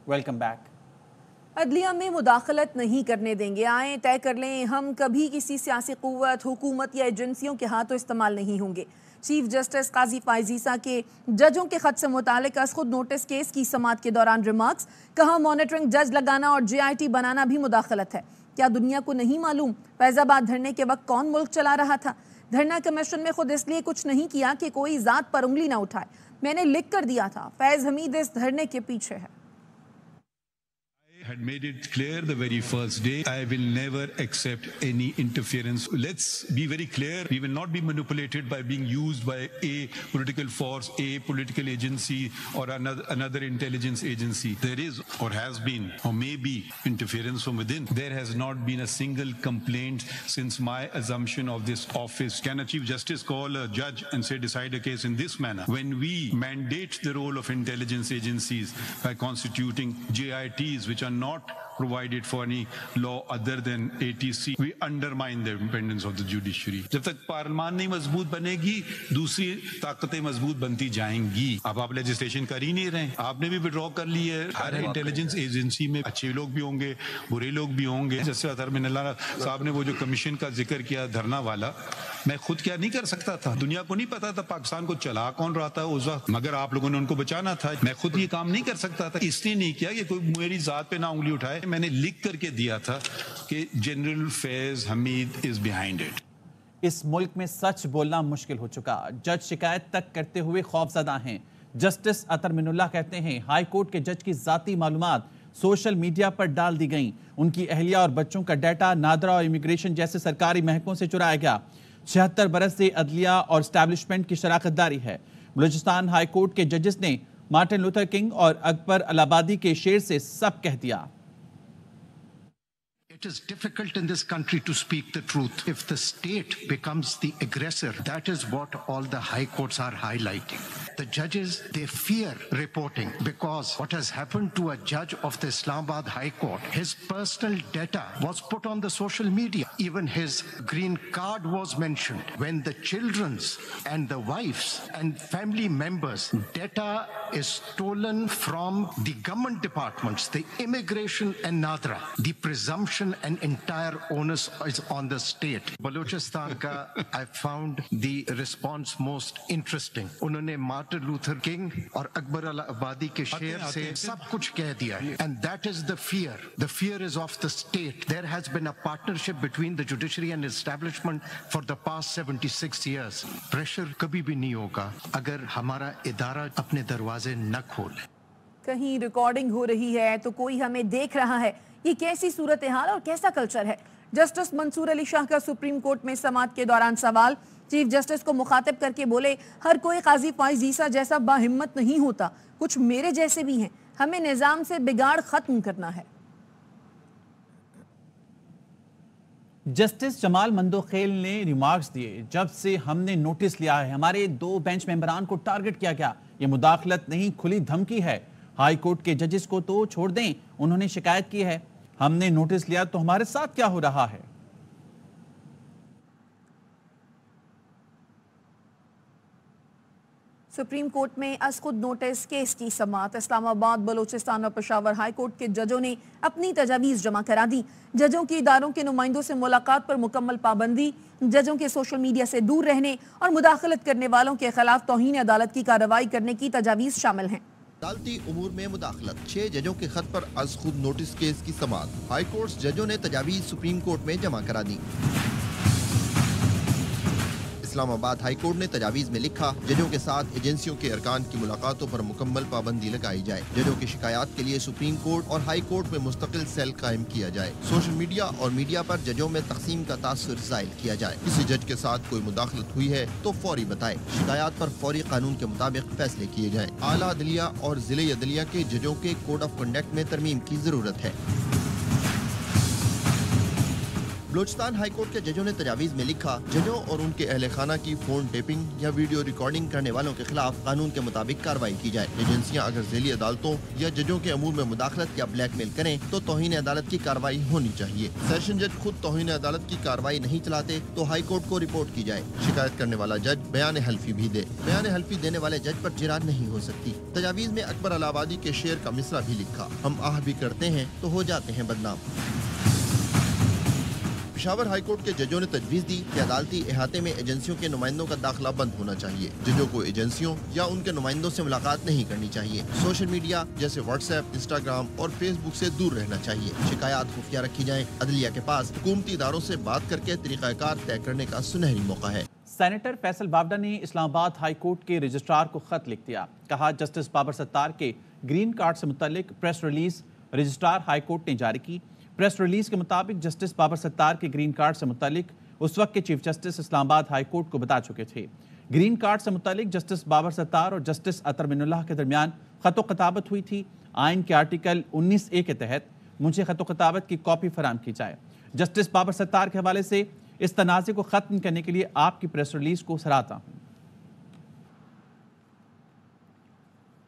Welcome back. عدلیہ میں مداخلت نہیں کرنے دیں گے، آئیں طے کر لیں، ہم کبھی کسی سیاسی قوت، حکومت یا ایجنسیوں کے ہاتھوں استعمال نہیں ہوں گے۔ چیف جسٹس قاضی فائز عیسیٰ کے ججوں کے خط سے متعلق از خود نوٹس کیس کی سماعت کے دوران ریمارکس، کہا مانیٹرنگ جج لگانا اور JIT بنانا بھی مداخلت ہے۔ کیا دنیا کو نہیں معلوم فیض آباد دھرنے کے وقت کون ملک چلا رہا تھا؟ دھرنا کمیشن میں خود اس لیے کچھ نہیں کیا کہ کوئی ذات پر انگلی نہ اٹھائے، میں نے لکھ کر دیا تھا فیض حمید اس دھرنے کے پیچھے ہے۔ had made it clear the very first day, I will never accept any interference. Let's be very clear, we will not be manipulated by being used by a political force, a political agency or another intelligence agency. There is or has been or may be interference from within. There has not been a single complaint since my assumption of this office. Can a Chief Justice call a judge and say decide a case in this manner? When we mandate the role of intelligence agencies by constituting JITs which are not provided for any law other than ATC, we undermine the independence of the judiciary. جب تک پارلیمان نہیں مضبوط بنے گی، دوسری طاقتیں مضبوط بنتی جائیں گی۔ اب آپ لیجسلیشن کر ہی نہیں رہے، آپ نے بھی وڈرا کر لی ہے۔ ہر انٹیلیجنس ایجنسی میں اچھے لوگ بھی ہوں گے، برے لوگ بھی ہوں گے۔ جیسے اطہر من اللہ صاحب نے وہ جو کمیشن کا ذکر کیا دھرنا والا، میں خود کیا نہیں کر سکتا تھا؟ دنیا کو نہیں پتا تھا پاکستان کو چلا کون رہا تھا اس وقت، مگر آپ لوگوں نے ان کو بچانا تھا۔ میں خود یہ کام نہیں کر سکتا تھا، اس لیے نہیں کیا کہ کوئی میری ذات پہ نہ انگلی اٹھائے۔ میں نے لکھ کر کے دیا تھا کہ general Faiz Hamid is behind it. اس ملک میں سچ بولنا مشکل ہو چکا، جج شکایت تک کرتے ہوئے خوفزدہ ہیں۔ جسٹس اطہر من اللہ کہتے ہیں ہائی کورٹ کے جج کی ذاتی معلومات سوشل میڈیا پر ڈال دی گئیں، ان کی اہلیہ اور بچوں کا ڈیٹا نادرا اور امیگریشن جیسے سرکاری محکموں سے چرایا گیا۔ 76 برس سے عدلیہ اور اسٹیبلشمنٹ کی شراکت داری ہے۔ بلوچستان ہائی کورٹ کے ججز نے مارٹن لوتھر کنگ اور اکبر الہبادی کے شعر سے سب کہہ دیا۔ It is difficult in this country to speak the truth. If the state becomes the aggressor, that is what all the high courts are highlighting. The judges, they fear reporting because what has happened to a judge of the Islamabad High Court, his personal data was put on the social media. Even his green card was mentioned. When the children's and the wife's and family members' data is stolen from the government departments, the immigration and NADRA, the presumption and entire onus is on the state. Balochistan ka I found the response most interesting. Unhone Martin Luther King aur Akbar al-Abadi ke sheer se sab kuch keh diya hai, and that is the fear. The fear is of the state. There has been a partnership between the judiciary and establishment for the past 76 years. Pressure kabhi bhi nahi hoga agar hamara idara apne darwaze na khole. کہیں recording ہو رہی ہے تو کوئی ہمیں دیکھ رہا ہے، یہ کیسی صورتحال اور کیسا کلچر ہے؟ جسٹس منصور علی شاہ کا سپریم کورٹ میں سماعت کے دوران سوال، چیف جسٹس کو مخاطب کر کے بولے ہر کوئی قاضی فائز عیسیٰ جیسا باہمت نہیں ہوتا، کچھ میرے جیسے بھی ہیں، ہمیں نظام سے بگاڑ ختم کرنا ہے۔ جسٹس جمال مندوخیل نے ریمارکس دیے، جب سے ہم نے نوٹس لیا ہے ہمارے 2 بینچ ممبران کو ٹارگٹ کیا گیا، یہ مداخلت نہیں کھلی دھمکی ہے۔ ہائی کورٹ کے ججز کو تو چھوڑ دیں، انہوں نے شکایت کی ہے، ہم نے نوٹس لیا تو ہمارے ساتھ کیا ہو رہا ہے؟ سپریم کورٹ میں از خود نوٹس کیس کی سماعت، اسلام آباد، بلوچستان اور پشاور ہائی کورٹ کے ججوں نے اپنی تجاویز جمع کرا دی۔ ججوں کی اداروں کے نمائندوں سے ملاقات پر مکمل پابندی، ججوں کے سوشل میڈیا سے دور رہنے اور مداخلت کرنے والوں کے خلاف توہین عدالت کی کارروائی کرنے کی تجاویز شامل ہیں۔ عدالتی امور میں مداخلت، 6 ججوں کے خط پر از خود نوٹس کیس کی سماعت، ہائی کورٹس ججوں نے تجاویز سپریم کورٹ میں جمع کرا دی۔ اسلام آباد ہائی کورٹ نے تجاویز میں لکھا ججوں کے ساتھ ایجنسیوں کے ارکان کی ملاقاتوں پر مکمل پابندی لگائی جائے، ججوں کی شکایات کے لیے سپریم کورٹ اور ہائی کورٹ میں مستقل سیل قائم کیا جائے، سوشل میڈیا اور میڈیا پر ججوں میں تقسیم کا تاثر زائل کیا جائے، کسی جج کے ساتھ کوئی مداخلت ہوئی ہے تو فوری بتائے، شکایات پر فوری قانون کے مطابق فیصلے کیے جائیں، اعلیٰ عدلیہ اور ضلعی عدلیہ کے ججوں کے کوڈ آف کنڈکٹ میں ترمیم کی ضرورت ہے۔ बलूचिस्तान हाई कोर्ट के जजों ने तजावीज में लिखा, जजों और उनके अहले खाना की फोन टेपिंग या वीडियो रिकॉर्डिंग करने वालों के खिलाफ कानून के मुताबिक कार्रवाई की जाए। एजेंसियां अगर ज़ेली अदालतों या जजों के अमूर में मुदाखलत या ब्लैकमेल करें तो तौहीन अदालत की कार्रवाई होनी चाहिए। सेशन जज खुद तौहीन अदालत की कार्रवाई नहीं चलाते तो हाई कोर्ट को रिपोर्ट की जाए। शिकायत करने वाला जज बयान हल्फी भी दे। बयान हल्फी देने वाले जज पर जिरान नहीं हो सकती। तजावीज में अकबर अलाहाबादी के शेर का मिसरा भी लिखा, हम आह भी करते हैं तो हो जाते हैं बदनाम। पेशावर हाई कोर्ट के जजों ने तजवीज़ दी कि अदालती इहाते में एजेंसियों के नुमाइंदों का दाखिला बंद होना चाहिए। जजों को एजेंसियों या उनके नुमाइंदों से मुलाकात नहीं करनी चाहिए। सोशल मीडिया जैसे व्हाट्सएप, इंस्टाग्राम और फेसबुक से दूर रहना चाहिए। शिकायत खुफिया रखी जाए। अदलिया के पास हुकूमती इदारों से बात करके तरीक़ाकार तय करने का सुनहरी मौका है। सेनेटर फैसल बावडा ने इस्लामाबाद हाई कोर्ट के रजिस्ट्रार को खत लिख दिया। कहा, जस्टिस बाबर सत्तार के ग्रीन कार्ड से मुतल्लिक press release registrar high court ने जारी की। प्रेस रिलीज के मुताबिक जस्टिस बाबर सत्तार के ग्रीन कार्ड से मुतल्लिक उस वक्त के chief justice Islamabad high court को बता चुके थे। ग्रीन कार्ड से मुतल्लिक जस्टिस बाबर सत्तार और जस्टिस अतर मिनुल्लाह के दरमियान खतो खताबत हुई थी। आइन के आर्टिकल 19A के तहत मुझे खतो खताबत की कॉपी फराहम की जाए। जस्टिस बाबर सत्तार के हवाले से इस तनाज़े को खत्म करने के लिए आपकी प्रेस रिलीज को सराहता हूँ।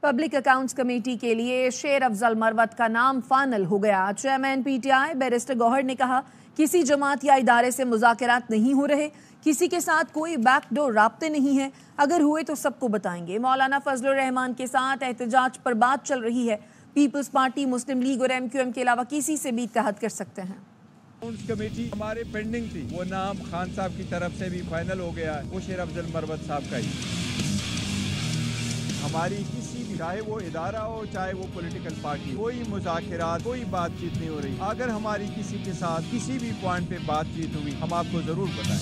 पब्लिक अकाउंट्स कमेटी के लिए शेर अफजल मरवत का नाम फाइनल हो गया। चेयरमैन पीटीआई बैरिस्टर गौहर ने कहा, किसी जमात या इदारे से मुज़ाकरात नहीं हो रहे, किसी के साथ कोई बैकडोर राब्ते नहीं है, अगर हुए तो सबको बताएंगे। मौलाना फजलुर रहमान के साथ एहतजाज पर बात चल रही है। पीपल्स पार्टी, मुस्लिम लीग और MQM के अलावा किसी से भी इत्तेहाद कर सकते हैं। अकाउंट्स कमेटी हमारे पेंडिंग थी, वो नाम खान साहब की तरफ से भी फाइनल हो गया है, वो शेर अफजल मरवत साहब का ही। हमारी किसी भी, चाहे वो इदारा हो चाहे वो पॉलिटिकल पार्टी, कोई मुज़ाकरात कोई बातचीत नहीं हो रही। अगर हमारी किसी के साथ किसी भी पॉइंट पे बातचीत हुई हम आपको जरूर बताएं।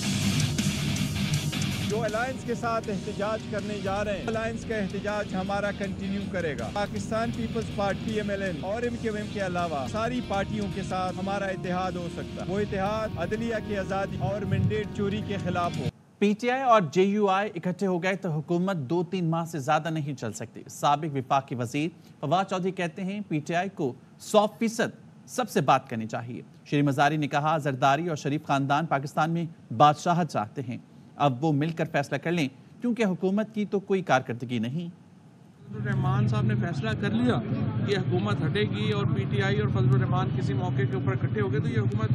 जो अलायंस के साथ एहतजाज करने जा रहे हैं, अलायंस का एहतजाज हमारा कंटिन्यू करेगा। पाकिस्तान पीपल्स पार्टी MLN और MQM के अलावा सारी पार्टियों के साथ हमारा इत्तेहाद हो सकता है। वो इत्तेहाद अदलिया की आज़ादी और मैंडेट चोरी के खिलाफ हो। PTI और JUI इकट्ठे हो गए तो हुकूमत 2-3 माह से ज्यादा नहीं चल सकती। साबिक विफाकी वजीर फवाद चौधरी कहते हैं, PTI को 100% सबसे बात करनी चाहिए। श्री मजारी ने कहा, जरदारी और शरीफ खानदान पाकिस्तान में बादशाहत चाहते हैं, अब वो मिलकर फैसला कर लें, क्योंकि हुकूमत की तो कोई कारकर्दगी नहीं। रहमान साहब ने फैसला कर लिया कि हुकूमत हटेगी और PTI और फजलुर रहमान किसी मौके के ऊपर इकट्ठे हो गए तो ये हुकूमत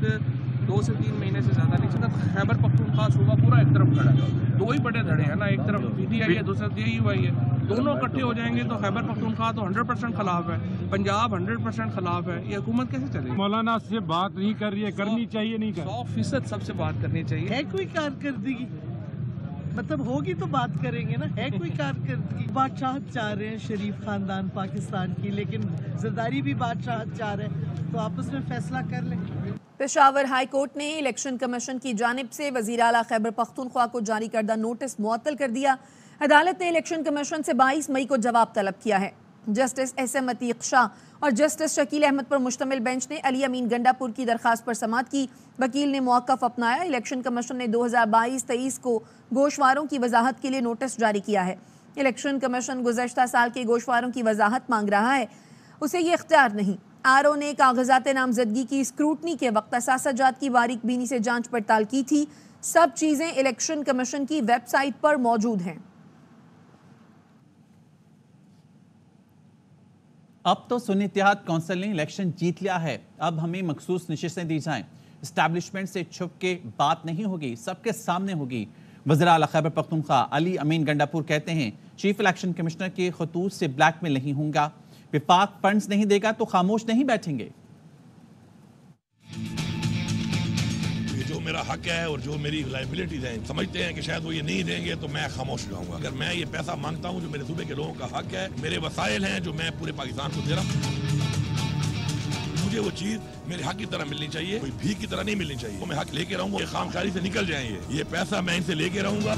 2 से 3 महीने से ज़्यादा नहीं चलता। खैबर पख्तूनख्वा सूबा पूरा एक तरफ खड़ा है, दो ही बड़े धड़े हैं ना, एक तरफ PTI है, दूसरा JUI है। दोनों इकट्ठे हो जाएंगे तो खैबर पख्तूनख्वा तो 100% खिलाफ है, पंजाब 100% खिलाफ है, ये हुकूमत कैसे चलेगी? मौलाना से बात नहीं कर रही है, करनी चाहिए नहीं कर 100% सबसे बात करनी चाहिए। है कोई कारकर्दगी, मतलब होगी तो बात करेंगे ना। है कोई कारकर्दगी? बादशाहत चाह रहे हैं शरीफ खानदान पाकिस्तान की, लेकिन जरदारी भी बादशाहत चाह रहे हैं, तो आपस में फैसला कर लें। पेशावर हाई कोर्ट ने इलेक्शन कमीशन की जानिब से वज़ीर आला खैबर पख्तूनख्वा को जारी करदा नोटिस मुअत्तल कर दिया। अदालत ने इलेक्शन कमीशन से 22 मई को जवाब तलब किया है। जस्टिस SM अतीक शाह और जस्टिस शकील अहमद पर मुश्तमिल बेंच ने अली अमीन गंडापुर की दरखास्त पर समाअत की। वकील ने मौक़िफ़ अपनाया। इलेक्शन कमीशन ने 2022-23 को गोशवारों की वजाहत के लिए नोटिस जारी किया है। इलेक्शन कमीशन गुज़श्ता साल के गोशवारों की वजाहत मांग रहा है, उसे ये इख्तियार नहीं। RO ने कागजात नामजदगी की स्क्रूटनी के वक्त असासाजात की बारीक बीनी से जांच पड़ताल की थी। सब चीज़ें इलेक्शन कमीशन की वेबसाइट पर मौजूद हैं। अब तो सुन्नी इत्तेहाद कौंसिल ने इलेक्शन जीत लिया है, अब हमें मखसूस नशिस्तें दी जाएं। एस्टैब्लिशमेंट से छुप के बात नहीं होगी, सबके सामने होगी। वज़ीर आला खैबर पख्तूनख्वा अली अमीन गंडापुर कहते हैं, चीफ इलेक्शन कमिश्नर के खतूत से ब्लैकमेल नहीं होगा, विफाक फंड्स नहीं देगा तो खामोश नहीं बैठेंगे। जो मेरा हक है और जो मेरी लायबिलिटीज हैं, समझते हैं कि शायद वो ये नहीं देंगे तो मैं खामोश रहूंगा। अगर मैं ये पैसा मांगता हूँ जो मेरे सूबे के लोगों का हक है, मेरे वसाइल हैं जो मैं पूरे पाकिस्तान को दे रहा हूँ, मुझे वो चीज मेरे हक की तरह मिलनी चाहिए, कोई भीख की तरह नहीं मिलनी चाहिए। तो मैं हक लेके रहूंगा, ये खामखारी से निकल जाएंगे। ये पैसा मैं इनसे लेके रहूंगा।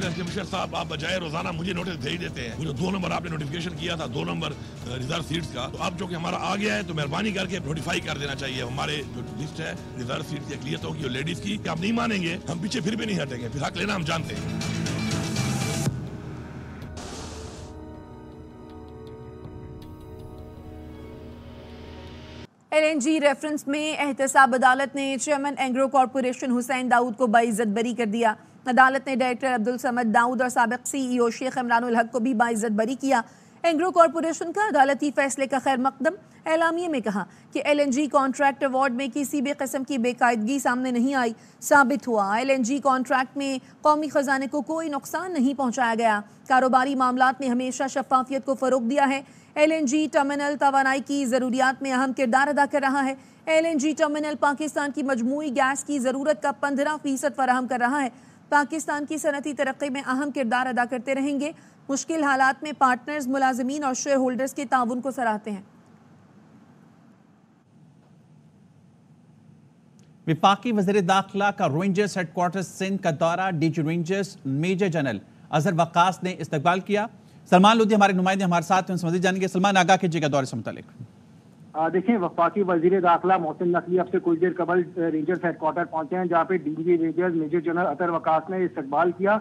कमिश्नर साहब, आप बजाय रोजाना मुझे नोटिस भेज देते हैं, मुझे 2 नंबर आपने नोटिफिकेशन किया था, 2 नंबर रिजर्व सीट्स का, तो अब जो कि हमारा आ गया है तो मेहरबानी करके नोटिफाई कर देना चाहिए। हमारे जो लिस्ट है रिजर्व सीट की अकलियतों की और लेडीज की, आप नहीं मानेंगे, हम पीछे फिर भी नहीं हटेंगे, फिर हक लेना हम जानते हैं। LNG रेफरेंस में एहतसाब अदालत ने चेयरमैन एंग्रो कॉरपोरेशन हुसैन दाऊद को बाइज्जत बरी कर दिया। अदालत ने डायरेक्टर अब्दुल समद दाऊद और साबिक CEO शेख इमरानुल हक को भी बाइज्जत बरी किया। एंग्रो कॉरपोरेशन का अदालती फैसले का खैर मकदम। एलामिये में कहा कि LNG कॉन्ट्रैक्ट अवार्ड में किसी भी किस्म की बेकायदगी सामने नहीं आई। साबित हुआ LNG कॉन्ट्रैक्ट में कौमी खजाने को कोई नुकसान नहीं पहुंचाया गया। कारोबारी मामलात में हमेशा शफाफियत को फ़रोग़ दिया है। LNG टर्मिनल तवानाई की ज़रूरियात में अहम किरदार अदा कर रहा है। LNG टर्मिनल पाकिस्तान की मजमूई गैस की ज़रूरत का 15% फराहम कर रहा है। पाकिस्तान की सनती तरक्की में अहम किरदार अदा करते रहेंगे। मुश्किल हालात में पार्टनर्स, मुलाजिमीन और शेयर होल्डर्स के ताउन को सराहते हैं। विफाकी वज़ीर दाखिला का रेंजर्स हेडक्वार्टर्स सिंध का दौरा। DG rangers major general Azhar Waqas ने इस्तकबाल किया। सलमान लोधी हमारे नुमाइंदे हमारे साथ हैं, उनसे मज़ीद जानेंगे। सलमान, आगाह कीजिएगा दौरे से मुतालिक। देखिए, वफाकी वजीर दाखिला मोहसिन नकवी अब से कुछ देर कबल रेंजर्स हेडक्वार्टर पहुंचे हैं, जहाँ पे DG rangers major general Athar Waqas ने इस्तकबाल किया।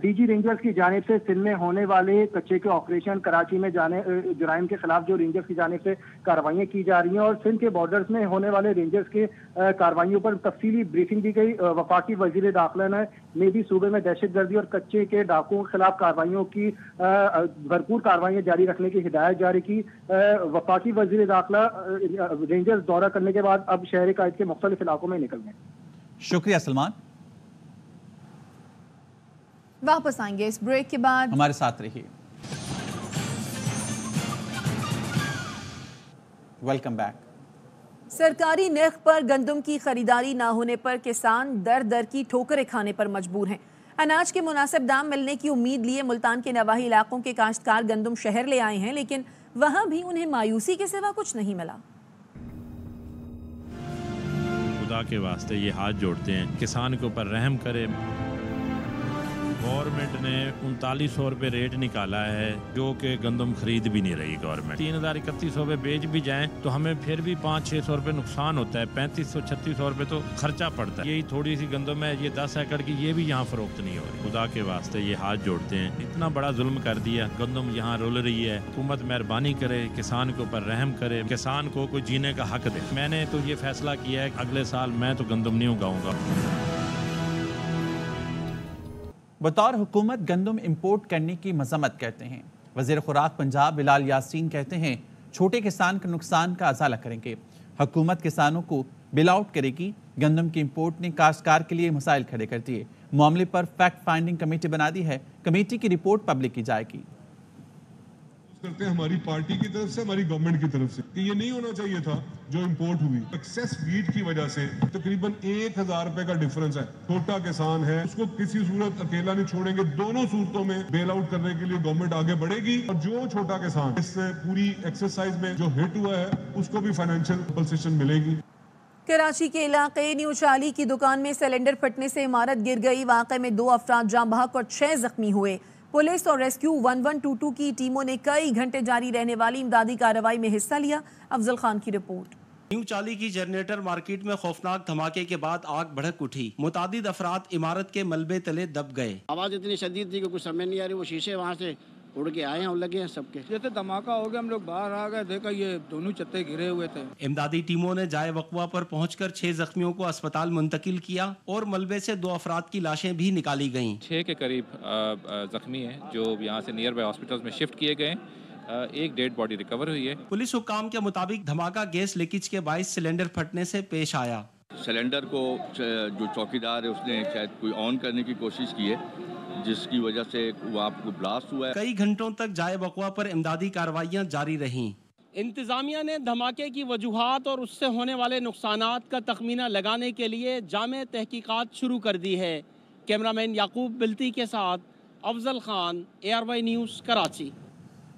DG रेंजर्स की जानिब से सिंध में होने वाले कच्चे के ऑपरेशन, कराची में जाने जराइम के खिलाफ जो रेंजर्स की जानिब से कार्रवाइयाँ की जा रही हैं और सिंध के बॉर्डर्स में होने वाले रेंजर्स के कार्रवाइयों पर तफसीली ब्रीफिंग दी गई। वफाकी वजीर दाखिला ने भी सूबे में दहशत गर्दी और कच्चे के डाकुओं के खिलाफ कार्रवाइयों की भरपूर कार्रवाइयाँ जारी रखने की हिदायत जारी की। वफाकी वजीर दाखिला रेंजर्स दौरा करने के बाद अब शहर कायद के मुख्तलिफ इलाकों में निकल गए। शुक्रिया सलमान। वापस आएंगे इस ब्रेक के बाद, हमारे साथ रहिए। Welcome back. सरकारी नर्ख पर गंदम की खरीदारी ना होने पर किसान दर दर की ठोकरें खाने पर मजबूर हैं। अनाज के मुनासिब दाम मिलने की उम्मीद लिए मुल्तान के नवाही इलाकों के काश्तकार गंदम शहर ले आए हैं, लेकिन वहां भी उन्हें मायूसी के सिवा कुछ नहीं मिला। खुदा के वास्ते ये हाथ जोड़ते हैं, किसान के ऊपर रहम करे। गवर्नमेंट ने 3900 रुपये रेट निकाला है, जो कि गंदम खरीद भी नहीं रही गवर्नमेंट। 3000-3100 रुपये बेच भी जाएं तो हमें फिर भी 500-600 रुपये नुकसान होता है। 3500-3600 रुपये तो खर्चा पड़ता है। यही थोड़ी सी गंदम है, ये 10 एकड़ की, ये भी यहाँ फरोख्त नहीं हो रही। खुदा के वास्ते ये हाथ जोड़ते हैं, इतना बड़ा जुल्म कर दिया। गंदम यहाँ रुल रही है, हुकूमत मेहरबानी करे, किसान के ऊपर रहम करे, किसान को कोई जीने का हक दे। मैंने तो ये फैसला किया है कि अगले साल मैं तो गंदम नहीं उगाऊंगा। बतौर हुकूमत गंदम इंपोर्ट करने की मजम्मत करते हैं। वज़ीर खुराक पंजाब बिलाल यासीन कहते हैं छोटे किसान के नुकसान का अजाला करेंगे। हुकूमत किसानों को बिल आउट करेगी। गंदम की इंपोर्ट ने काश्तकार के लिए मसाइल खड़े कर दिए। मामले पर फैक्ट फाइंडिंग कमेटी बना दी है। कमेटी की रिपोर्ट पब्लिक की जाएगी। करते हैं हमारी पार्टी की तरफ से, हमारी गवर्नमेंट की तरफ से, कि ये नहीं होना चाहिए था जो इंपोर्ट हुई। एक्सेस वीट की वजह से तकरीबन 1000 रुपए का डिफरेंस है। छोटा किसान है, उसको किसी सूरत अकेला नहीं छोड़ेंगे। दोनों सूरतों में बेल आउट करने के लिए गवर्नमेंट आगे बढ़ेगी और जो छोटा किसान इस पूरी एक्सरसाइज में जो हिट हुआ है उसको भी फाइनेंशियल कंपनसेशन मिलेगी। कराची के इलाके न्यू चाली की दुकान में सिलेंडर फटने से इमारत गिर गई। वाक़े में 2 अफराद जाँ बहक और 6 जख्मी हुए। पुलिस और रेस्क्यू 1122 की टीमों ने कई घंटे जारी रहने वाली इमदादी कार्रवाई में हिस्सा लिया। अफजल खान की रिपोर्ट। न्यू चाली की जनरेटर मार्केट में खौफनाक धमाके के बाद आग भड़क उठी। मुतादिद अफराद इमारत के मलबे तले दब गए। आवाज इतनी शदीद थी कि कुछ समझ नहीं आ रही। वो शीशे वहाँ से उड़ के आए हैं और लगे हैं सबके। जैसे धमाका हो गया, हम लोग बाहर आ गए, देखा ये दोनों छत्ते घिरे हुए थे। इमदादी टीमों ने जाए वकवा पर पहुंचकर 6 जख्मियों को अस्पताल मुंतकिल किया और मलबे से 2 अफराद की लाशें भी निकाली गईं। 6 के करीब जख्मी हैं जो यहाँ से नियर बाय हॉस्पिटल में शिफ्ट किए गए। एक डेड बॉडी रिकवर हुई है। पुलिस हुकाम के मुताबिक धमाका गैस लीकेज के बायस सिलेंडर फटने से पेश आया। सिलेंडर को जो चौकीदार है उसने शायद कोई ऑन करने की कोशिश की है, जिसकी वजह से वहाँ को ब्लास्ट हुआ है। कई घंटों तक जाए वकवा पर इमदादी कार्रवाइयाँ जारी रहीं। इंतजामिया ने धमाके की वजूहात और उससे होने वाले नुकसानात का तखमीना लगाने के लिए जामे तहकीकात शुरू कर दी है। कैमरामैन याकूब बिल्ती के साथ अफजल खान, ARY न्यूज़, कराची।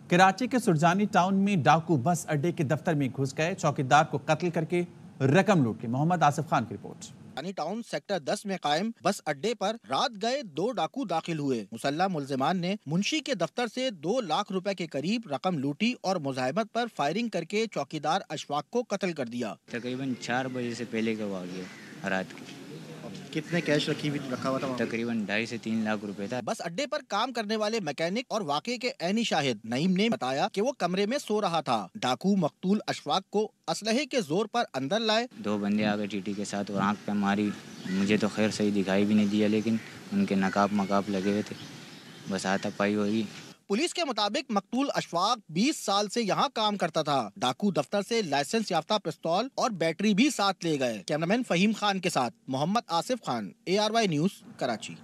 कराची के सुरजानी टाउन में डाकू बस अड्डे के दफ्तर में घुस गए। चौकीदार को कत्ल करके रकम लूट ली। मोहम्मद आसिफ खान की रिपोर्ट। सुरजानी टाउन सेक्टर 10 में कायम बस अड्डे पर रात गए 2 डाकू दाखिल हुए। मुसल्लह मुल्जिमान ने मुंशी के दफ्तर से 2 लाख रुपए के करीब रकम लूटी और मुजाहिमत पर फायरिंग करके चौकीदार अशफाक को कत्ल कर दिया। तकरीबन 4 बजे से पहले का वाक़या रात की। कितने कैश रखा हुआ था? तकरीबन 2.5 से 3 लाख रुपए था। बस अड्डे पर काम करने वाले मैकेनिक और वाकये के ऐनी शाहिद नईम ने बताया कि वो कमरे में सो रहा था। डाकू मकतूल अशफाक को असलहे के जोर पर अंदर लाए। 2 बंदे आ गए टीटी के साथ और आंख पे मारी। मुझे तो खैर सही दिखाई भी नहीं दिया, लेकिन उनके नकाब मकाब लगे हुए थे, बस हाथापाई हुई। पुलिस के मुताबिक मकतूल अशफाक 20 साल से यहाँ काम करता था। डाकू दफ्तर से लाइसेंस याफ्ता पिस्तौल और बैटरी भी साथ ले गए। कैमरामैन फहीम खान के साथ मोहम्मद आसिफ खान, ARY न्यूज़, कराची।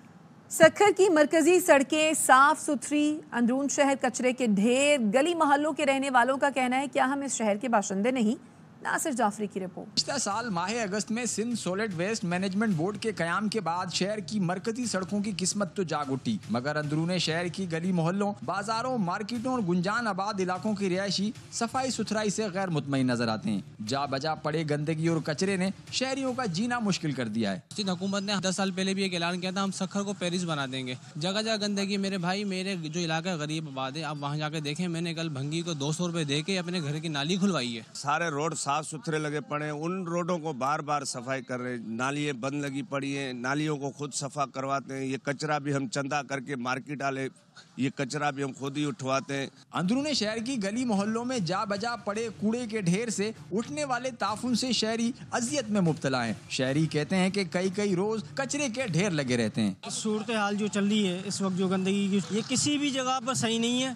सक्खर की मरकजी सड़कें साफ सुथरी, अंदरून शहर कचरे के ढेर। गली मोहल्लों के रहने वालों का कहना है क्या हम इस शहर के बाशिंदे नहीं। नासिर जाफरी की रिपोर्ट। पिछले साल माह अगस्त में Sindh solid waste management board के कयाम के बाद शहर की मरकजी सड़कों की किस्मत तो जाग उठी, मगर अंदरूने शहर की गली मोहल्लों, बाजारों, मार्केटों और गुंजान आबाद इलाकों की रिहायशी सफाई सुथराई से गैर मुतमईन नजर आते हैं। जा बजा पड़े गंदगी और कचरे ने शहरियों का जीना मुश्किल कर दिया है। सिंध हुकूमत ने 10 साल पहले भी एक ऐलान किया था, हम सक्खर को पेरिस बना देंगे। जगह जगह गंदगी। मेरे भाई, मेरे जो इलाका गरीब आबाद है, आप वहाँ जाके देखें, मैंने कल भंगी को 200 रुपए दे के अपने घर की नाली खुलवाई है। सारे रोड साफ सुथरे लगे पड़े, उन रोडों को बार बार सफाई कर रहे, नालियाँ बंद लगी पड़ी हैं, नालियों को खुद सफा करवाते हैं। ये कचरा भी हम चंदा करके मार्केट वाले, ये कचरा भी हम खुद ही उठवाते हैं। अंदरूने शहर की गली मोहल्लों में जा बजा पड़े कूड़े के ढेर से उठने वाले ताफुन से शहरी अजियत में मुब्तला हैं। शहरी कहते हैं कि कई रोज कचरे के ढेर लगे रहते हैं। सूरत हाल जो चल रही है इस वक्त, जो गंदगी की, ये किसी भी जगह पर सही नहीं है।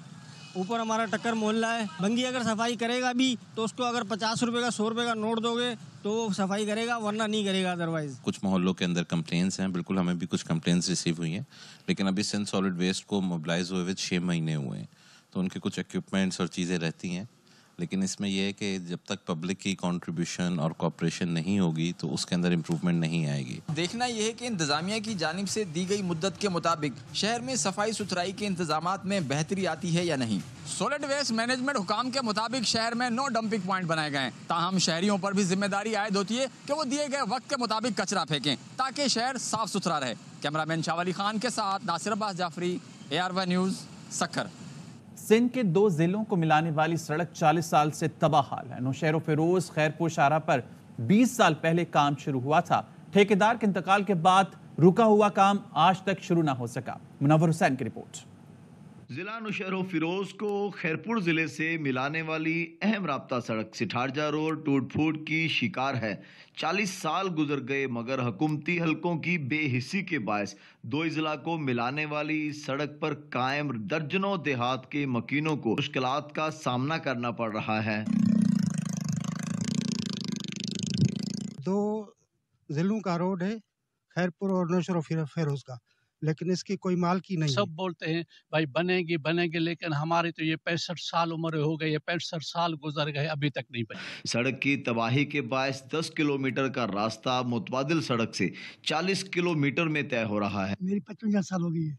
ऊपर हमारा टक्कर मोहल्ला है, भंगी अगर सफाई करेगा भी तो उसको अगर 50 रुपए का 100 रुपए का नोट दोगे तो वो सफाई करेगा, वरना नहीं करेगा अदरवाइज। कुछ मोहल्लों के अंदर कंप्लेंट्स हैं, बिल्कुल हमें भी कुछ कंप्लेंट्स रिसीव हुई हैं, लेकिन अभी सिंध सॉलिड वेस्ट को मोबिलाइज हुए 6 महीने हुए हैं, तो उनके कुछ इक्विपमेंट्स और चीज़ें रहती हैं, लेकिन इसमें यह है कि जब तक पब्लिक की कंट्रीब्यूशन और कोऑपरेशन नहीं होगी तो उसके अंदर इम्प्रूवमेंट नहीं आएगी। देखना यह है कि इंतजामिया की जानिब से दी गई मुद्दत के मुताबिक शहर में सफाई सुथराई के इंतजामात में बेहतरी आती है या नहीं। सॉलिड वेस्ट मैनेजमेंट हुकाम के मुताबिक शहर में 9 डंपिंग पॉइंट बनाए गए हैं, ताहम शहरियों पर भी जिम्मेदारी आयद होती है कि वो दिए गए वक्त के मुताबिक कचरा फेंकें ताकि शहर साफ सुथरा रहे। कैमरामैन शावली खान के साथ नासिर अब्बास जाफरी, ARY न्यूज़, सक्खर। सिंध के 2 जिलों को मिलाने वाली सड़क 40 साल से तबाहाल है। नौशहर फिरोज खैरपुर शाहरा पर 20 साल पहले काम शुरू हुआ था। ठेकेदार के इंतकाल के बाद रुका हुआ काम आज तक शुरू ना हो सका। मुनव्वर हुसैन की रिपोर्ट। जिला नौशहर फिरोज को खैरपुर जिले से मिलाने वाली अहम राब्ता सड़क सिठारजा रोड टूट फूट की शिकार है। 40 साल गुजर गए, मगर हुकूमती हलकों की बेहिस्सी के बायस 2 जिला को मिलाने वाली इस सड़क पर कायम दर्जनों देहात के मकीनों को मुश्किलात का सामना करना पड़ रहा है। 2 जिलों का रोड है, खैरपुर और नौशहर फिरोज का, लेकिन इसकी कोई मालकी नहीं। सब बोलते हैं भाई बनेगी, लेकिन हमारी तो ये 65 साल उम्र हो गई है, 65 साल गुजर गए, अभी तक नहीं बनी। सड़क की तबाही के बायस 10 किलोमीटर का रास्ता मुतबादिल सड़क से 40 किलोमीटर में तय हो रहा है। मेरी 55 साल हो गई है,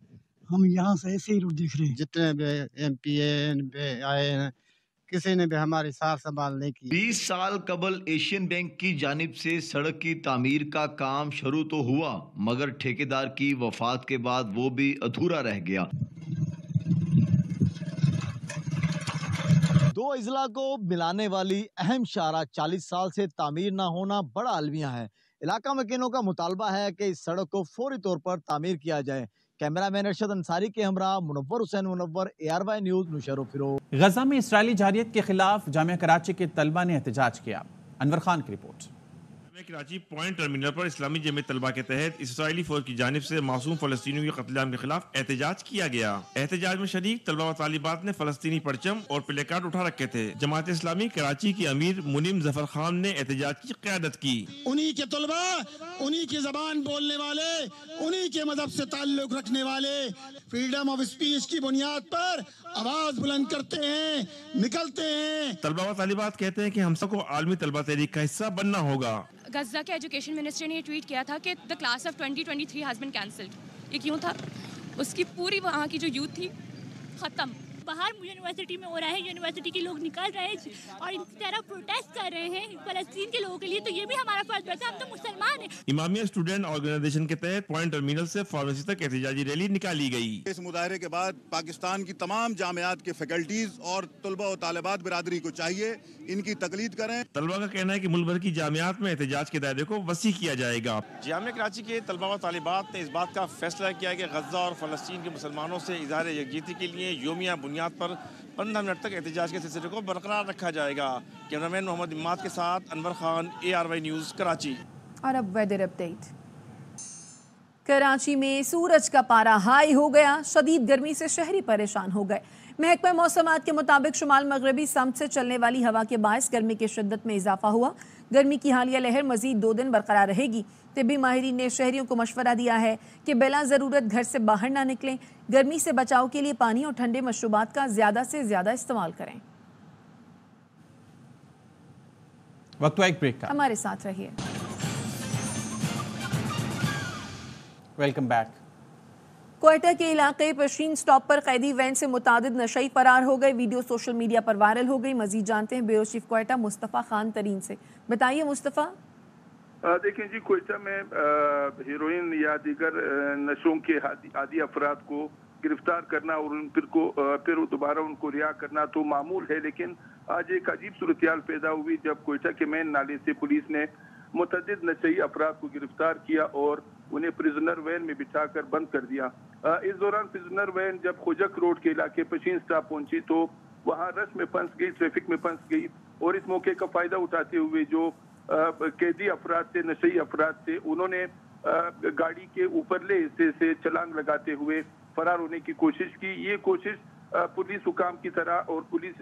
हम यहाँ से ऐसे ही रोड देख रहे हैं। जितने भी MP आए हैं, किसी ने भी हमारी सार संभाल नहीं की। 20 साल कबल एशियन बैंक की जानिब से सड़क की तामीर का काम शुरू तो हुआ, मगर ठेकेदार की वफात के बाद वो भी अधूरा रह गया। 2 अजला को मिलाने वाली अहम शाहरा 40 साल से तामीर ना होना बड़ा अलमिया है। इलाका मकीनों का मुतालबा है कि इस सड़क को फौरी तौर पर तामीर किया जाए। कैमरामैन अरशद अंसारी के हमरा Munawwar Hussain, Munawwar, ARY news, Naushahro Feroze. Gaza में इसराइली जारियत के खिलाफ जामिया कराची के तलबा ने एहतजाज किया। अनवर खान की रिपोर्ट। कराची पॉइंट टर्मिनल पर इस्लामी जमीयत तलबा के तहत इसराइली फौज की जानिब से मासूम फलस्तीनियों के कत्लेआम के खिलाफ एहतजाज किया गया। एहतजाज में शरीक तलबा व तालिबात ने फलस्तीनी परचम और प्ले कार्ड उठा रखे थे। जमात इस्लामी कराची की अमीर मुनीम जफर खान ने एहतजाज की क़यादत की। उन्हीं के तलबा, उन्हीं की जबान बोलने वाले, उन्हीं के मजहब से ताल्लुक रखने वाले फ्रीडम ऑफ स्पीच की बुनियाद पर आवाज बुलंद करते हैं, निकलते हैं। तलबा व तालिबात कहते हैं कि हम सबको आलमी तलबा तहरीक का हिस्सा बनना होगा। गजा के एजुकेशन मिनिस्टर ने ये ट्वीट किया था कि the class of 2023 has been cancelled. ये क्यों था? उसकी पूरी वहाँ की जो यूथ थी ख़त्म, बाहर यूनिवर्सिटी में हो रहा है, यूनिवर्सिटी के लोग निकल रहे हैं और इस तरह प्रोटेस्ट कर रहे हैं फलस्तीन के लोगों के लिए, तो ये भी हमारा फर्ज बनता है, हम तो मुसलमान हैं। इमामिया स्टूडेंट ऑर्गेनाइजेशन के तहत पॉइंट टर्मिनल से फार्मेसी तक एहतजाजी रैली निकाली गई। इस मुजाहरे के बाद पाकिस्तान की तमाम जामियात के फैकल्टीज और तलबा और तालिबात बिरादरी को चाहिए इनकी तकलीद करें। तलबा का कहना है कि मुल्क भर की जामियात में एहतजाज के दायरे को वसी किया जाएगा। जामिया कराची के तलबा व तालिबात ने इस बात का फैसला किया कि गजा और फलस्तीन के मुसलमानों से इजहार यकजहती के लिए योमिया बुनियाद पर 15 मिनट तक एहतजाज के सिलसिले को बरकरार रखा जाएगा। कैमरामैन मोहम्मद इम्माद के साथ अनवर खान, ARY न्यूज़ कराची। और अब वेदर अपडेट। कराची में सूरज का पारा हाई हो गया, शदीद गर्मी से शहरी परेशान हो गए। महकमा मौसमात के मुताबिक शुमाल मगरबी समत से चलने वाली हवा के बायस गर्मी की शिद्दत में इजाफा हुआ। गर्मी की हालिया लहर मजीद 2 दिन बरकरार रहेगी। तिब्बी माहिरीन ने शहरियों को मशवरा दिया है कि बिला ज़रूरत घर से बाहर ना निकलें। गर्मी से बचाव के लिए पानी और ठंडे मशरूबात का ज़्यादा से ज़्यादा इस्तेमाल करें। वक्त हुआ एक ब्रेक का, हमारे साथ रहिए। Welcome back. क्वेटा के इलाके पशीन स्टॉप पर कैदी वैन से मुतादिद नशई फरार हो गए। वीडियो सोशल मीडिया पर वायरल हो गई। मजीद जानते हैं ब्यूरो चीफ क्वेटा मुस्तफ़ा खान तरीन से। बताइए मुस्तफ़ा। देखें जी, क्वेटा में हीरोइन या दीगर नशों के आदी अफराद को गिरफ्तार करना और फिर दोबारा उनको रिहा करना तो मामूल है, लेकिन आज एक अजीब सूरत-ए-हाल पैदा हुई जब क्वेटा के मेन नाले से पुलिस ने मुतअद्दिद नशई अफराद को गिरफ्तार किया और उन्हें प्रिजनर वैन में बिठाकर बंद कर दिया। इस दौरान प्रिजनर वैन जब खोजक रोड के इलाके पशीन स्टॉप पहुंची तो वहां रश में फंस गई, ट्रैफिक में फंस गई और इस मौके का फायदा उठाते हुए जो कैदी अफराद थे, नशई अफराद थे, उन्होंने गाड़ी के ऊपरले हिस्से से छलांग लगाते हुए फरार होने की कोशिश की। ये कोशिश पुलिस हुकाम की तरह और पुलिस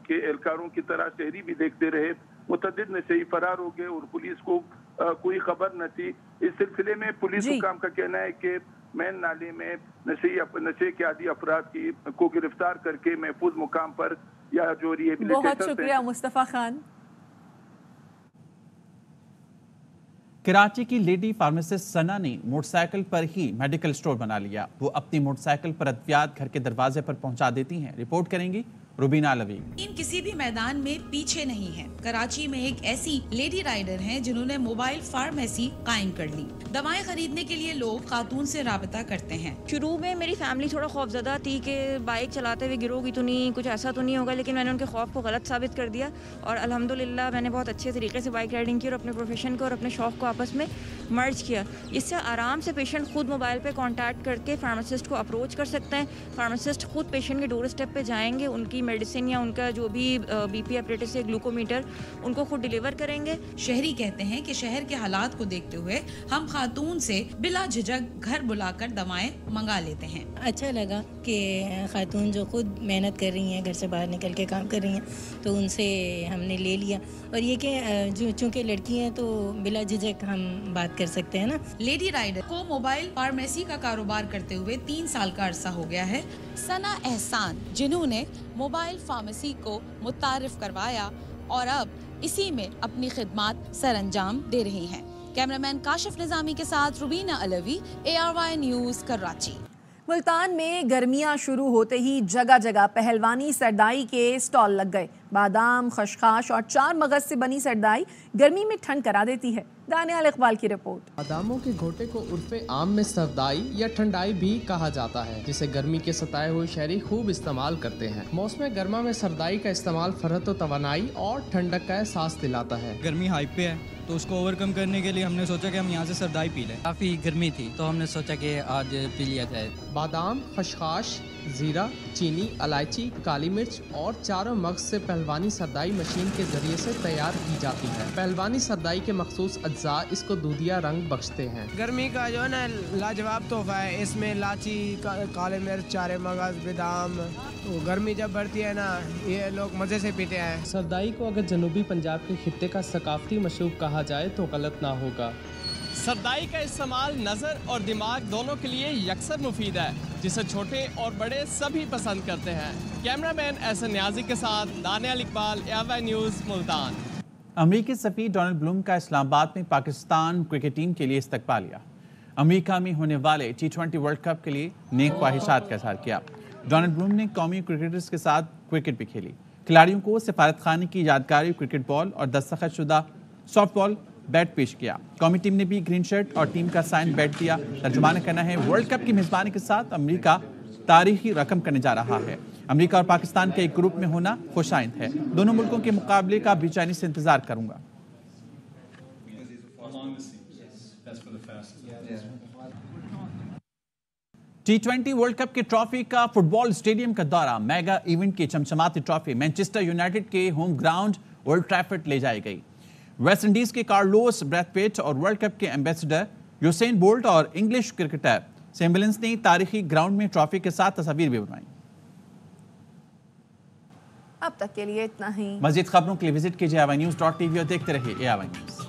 के एहलकारों की तरह शहरी भी देखते रहे। मुतअद्दिद नशई फरार हो गए और पुलिस को कोई खबर न थी। इस सिलसिले में पुलिस हुकाम का कहना है कि मेन नाले में नशे के आदी अफराद को गिरफ्तार करके महफूज मुकाम पर या जो रिहेबिलिटेशन। बहुत शुक्रिया मुस्तफ़ा खान। कराची की लेडी फार्मासिस्ट सना ने मोटरसाइकिल पर ही मेडिकल स्टोर बना लिया। वो अपनी मोटरसाइकिल पर अद्वियात घर के दरवाजे पर पहुंचा देती हैं। रिपोर्ट करेंगी रुबीना अलवी। किसी भी मैदान में पीछे नहीं है। कराची में एक ऐसी लेडी राइडर हैं जिन्होंने मोबाइल फार्मेसी कायम कर ली। दवाएं खरीदने के लिए लोग खातून से राबता करते हैं। शुरू में मेरी फैमिली थोड़ा खौफजदा थी कि बाइक चलाते हुए गिरोगी तो नहीं, कुछ ऐसा तो नहीं होगा, लेकिन मैंने उनके खौफ को गलत साबित कर दिया और अल्हम्दुलिल्लाह मैंने बहुत अच्छे तरीके से बाइक राइडिंग की और अपने प्रोफेशन को और अपने शौक को आपस में मर्ज किया। इससे आराम से पेशेंट खुद मोबाइल पे कांटेक्ट करके फार्मासिस्ट को अप्रोच कर सकते हैं। फार्मासिस्ट खुद पेशेंट के डोर स्टेप पे जाएंगे, उनकी मेडिसिन या उनका जो भी बीपी एपरेटस या ग्लूकोमीटर उनको खुद डिलीवर करेंगे। शहरी कहते हैं कि शहर के हालात को देखते हुए हम खातून से बिला झिझक घर बुलाकर दवाएं मंगा लेते हैं। अच्छा लगा कि खातून जो खुद मेहनत कर रही हैं, घर से बाहर निकल के काम कर रही हैं, तो उनसे हमने ले लिया। और ये कि चूँकि लड़की हैं तो बिला झिझक हम बात कर सकते हैं ना। लेडी राइडर को मोबाइल फार्मेसी का कारोबार करते हुए 3 साल का अरसा हो गया है। सना एहसान जिन्होंने मोबाइल फार्मेसी को मुतारिफ करवाया और अब इसी में अपनी खिदमत सरअंजाम दे रही हैं। कैमरामैन काशिफ निजामी के साथ रुबीना अलवी, ARY न्यूज़ कराची। मुल्तान में गर्मियां शुरू होते ही जगह जगह पहलवानी सरदाई के स्टॉल लग गए। बादाम, खशखाश और 4 मगज से बनी सरदाई गर्मी में ठंड करा देती है। दानियाल इकबाल की रिपोर्ट। बादामों के घोटे को उर्फे आम में सरदाई या ठंडाई भी कहा जाता है, जिसे गर्मी के सताए हुए शहरी खूब इस्तेमाल करते हैं। मौसम गर्मा में सरदाई का इस्तेमाल फरहत व तवानाई और ठंडक का एहसास दिलाता है। गर्मी हाई पे है तो उसको ओवरकम करने के लिए हमने सोचा कि हम यहाँ से सरदाई पी लें। काफ़ी गर्मी थी तो हमने सोचा कि आज पी लिया जाए। बादाम, खशखाश, जीरा, चीनी, इलायची, काली मिर्च और 4 मगज से पहलवानी सरदाई मशीन के जरिए से तैयार की जाती है। पहलवानी सरदाई के मखसूस अज्जा इसको दूधिया रंग बख्शते हैं। गर्मी का जो है ना लाजवाब तोहफा है। इसमें इलायची, काले मिर्च, 4 मगज, बादाम, तो गर्मी जब बढ़ती है ना ये लोग मज़े से पीते हैं। सरदाई को अगर जनूबी पंजाब के खित्ते का सकाफती मशरूब कहा जाए तो गलत ना होगा। सरदाई का इस्तेमाल नज़र और दिमाग दोनों के लिए यकसर मुफीद है, जिसे छोटे और बड़े सभी पसंद करते हैं। कैमरामैन एहसन न्याजी के साथ दानियाल इकबाल, ARY न्यूज़, मुल्तान। अमेरिकी सफीर डोनाल्ड ब्लूम का इस्लामाबाद में पाकिस्तान क्रिकेट टीम के लिए इस्तकबालिया। अमेरिका में होने वाले T20 वर्ल्ड कप के लिए नेक ख्वाहिशात का इज़हार किया। ڈونلڈ بلوم نے قومی کرکٹرز کے ساتھ کرکٹ بھی کھیلی. کھلاڑیوں کو سفارت خانے کی یادگاری کرکٹ بال اور دستخط شدہ سافٹ بال بیٹ پیش کیا. قومی ٹیم نے بھی گرین شرٹ اور ٹیم کا سائن بیٹ دیا. ترجمان کا کہنا ہے ورلڈ کپ کی میزبانی کے ساتھ امریکہ تاریخی رقم کرنے جا رہا ہے. امریکہ اور پاکستان کے ایک گروپ میں ہونا خوش آئند ہے. دونوں ملکوں کے مقابلے کا بے چینی سے انتظار کروں گا. T20 ورلڈ کپ کے ٹرافی کا فٹ بال اسٹیڈیم کا دورہ. میگا ایونٹ کی چمچماتی ٹرافی مینچسٹر یونائیٹڈ کے ہوم گراؤنڈ اولڈ ٹریفرڈ لے جائی گئی. ویسٹ انڈیز کے کارلوس بریتھویٹ اور ورلڈ کپ کے ایمبیسڈر یوسین بولٹ اور انگلش کرکٹر سیم ولنس نے تاریخی گراؤنڈ میں ٹرافی کے ساتھ تصاویر بھی بنوائی. اب تک کے لیے اتنا ہی. مزید خبروں کے لیے وزٹ کیجیے AVNews.tv اور دیکھتے رہیے AVN News.